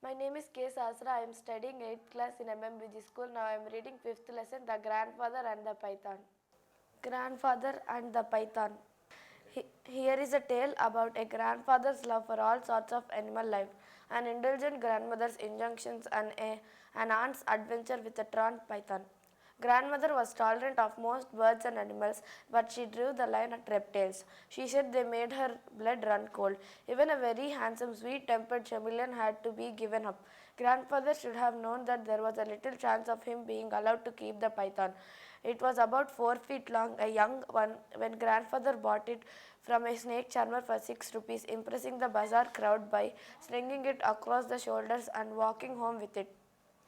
My name is K. Sasra. I am studying 8th class in Mmbg School. Now I am reading 5th lesson, The Grandfather and the Python. Grandfather and the Python. Here is a tale about a grandfather's love for all sorts of animal life, an indulgent grandmother's injunctions, and an aunt's adventure with a truant python. Grandmother was tolerant of most birds and animals, but she drew the line at reptiles. She said they made her blood run cold. Even a very handsome, sweet-tempered chameleon had to be given up. Grandfather should have known that there was a little chance of him being allowed to keep the python. It was about 4 feet long, a young one, when grandfather bought it from a snake charmer for 6 rupees, impressing the bazaar crowd by slinging it across the shoulders and walking home with it.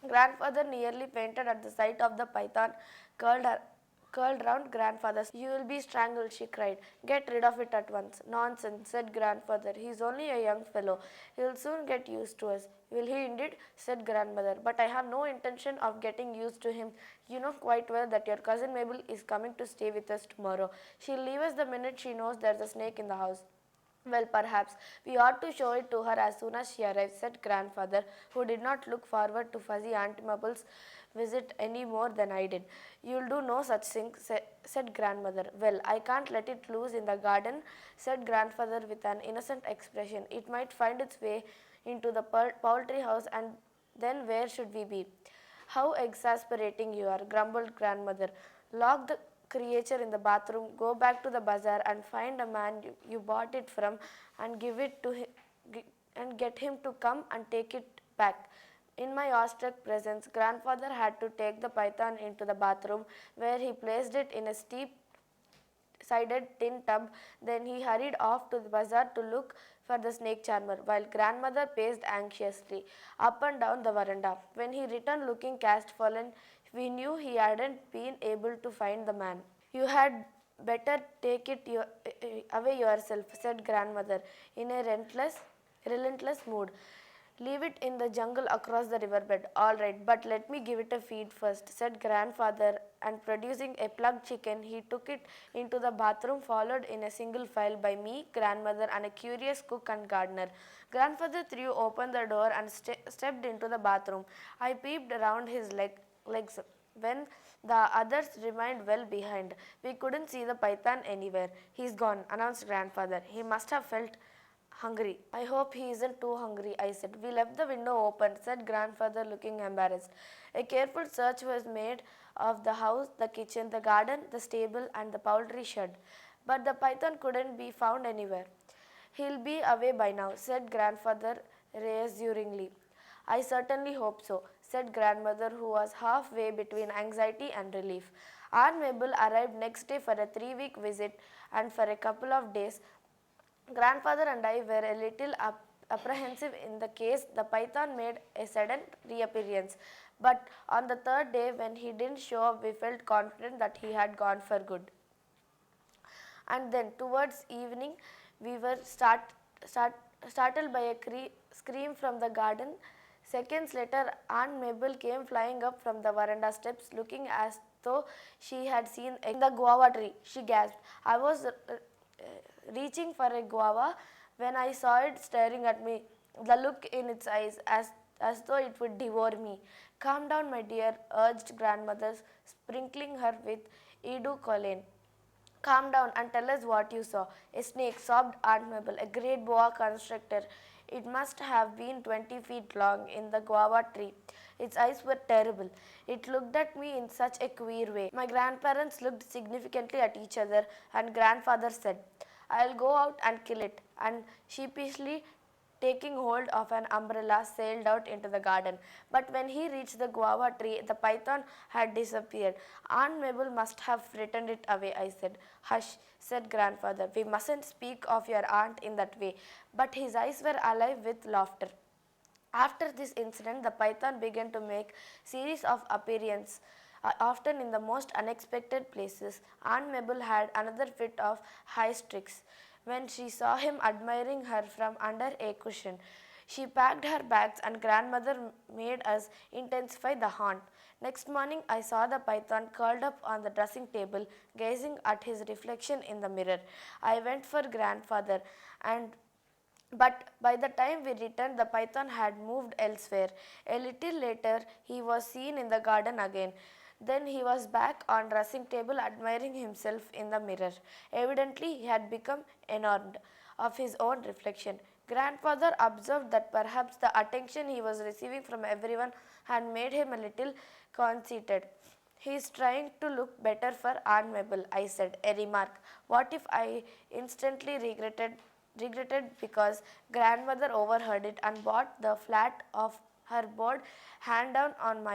Grandfather nearly fainted at the sight of the python curled, curled round grandfather's. You will be strangled, she cried. Get rid of it at once. Nonsense, said grandfather. He is only a young fellow. He will soon get used to us. Will he indeed? Said grandmother. But I have no intention of getting used to him. You know quite well that your cousin Mabel is coming to stay with us tomorrow. She'll leave us the minute she knows there's a snake in the house. Well, perhaps we ought to show it to her as soon as she arrives, said grandfather, who did not look forward to fuzzy Aunt Mabel's visit any more than I did. You'll do no such thing, said grandmother. Well, I can't let it loose in the garden, said grandfather with an innocent expression. It might find its way into the poultry house, and then where should we be? How exasperating you are, grumbled grandmother. Lock the creature in the bathroom, go back to the bazaar and find a man you bought it from and give it to him and get him to come and take it back. In my awestruck presence, grandfather had to take the python into the bathroom, where he placed it in a steep sided tin tub. Then he hurried off to the bazaar to look for the snake charmer, while grandmother paced anxiously up and down the veranda. When he returned looking crestfallen, we knew he hadn't been able to find the man. You had better take it away yourself, said grandmother in a relentless mood. Leave it in the jungle across the riverbed. All right, but let me give it a feed first, said grandfather, and producing a plugged chicken, he took it into the bathroom, followed in a single file by me, grandmother, and a curious cook and gardener. Grandfather threw open the door and stepped into the bathroom. I peeped around his legs when the others remained well behind. We couldn't see the python anywhere. He's gone, announced grandfather. He must have felt hungry. I hope he isn't too hungry, I said. We left the window open, said grandfather, looking embarrassed. A careful search was made of the house, the kitchen, the garden, the stable, and the poultry shed. But the python couldn't be found anywhere. He'll be away by now, said grandfather reassuringly. I certainly hope so, said grandmother, who was halfway between anxiety and relief. Aunt Mabel arrived next day for a 3-week visit, and for a couple of days grandfather and I were a little apprehensive in the case the python made a sudden reappearance. But on the third day, when he didn't show up, we felt confident that he had gone for good. And then, towards evening, we were startled by a scream from the garden. Seconds later, Aunt Mabel came flying up from the veranda steps, looking as though she had seen the guava tree. She gasped. I was reaching for a guava when I saw it staring at me, the look in its eyes as though it would devour me. Calm down, my dear, urged grandmother, sprinkling her with eau cologne. Calm down and tell us what you saw. A snake, sobbed Aunt Mabel, a great boa constrictor. It must have been 20 feet long in the guava tree. Its eyes were terrible. It looked at me in such a queer way. My grandparents looked significantly at each other, and grandfather said, I'll go out and kill it, and sheepishly taking hold of an umbrella, sailed out into the garden. But when he reached the guava tree, the python had disappeared. Aunt Mabel must have frightened it away, I said. Hush, said grandfather. We mustn't speak of your aunt in that way. But his eyes were alive with laughter. After this incident, the python began to make series of appearances, often in the most unexpected places. Aunt Mabel had another fit of hysterics when she saw him admiring her from under a cushion. She packed her bags, and grandmother made us intensify the haunt. Next morning, I saw the python curled up on the dressing table, gazing at his reflection in the mirror. I went for grandfather, and But by the time we returned, the python had moved elsewhere. A little later, he was seen in the garden again. Then he was back on dressing table admiring himself in the mirror. Evidently, he had become enamored of his own reflection. Grandfather observed that perhaps the attention he was receiving from everyone had made him a little conceited. He is trying to look better for Aunt Mabel, I said, a remark. What if I instantly regretted because grandmother overheard it and bought the flat of her board hand down on my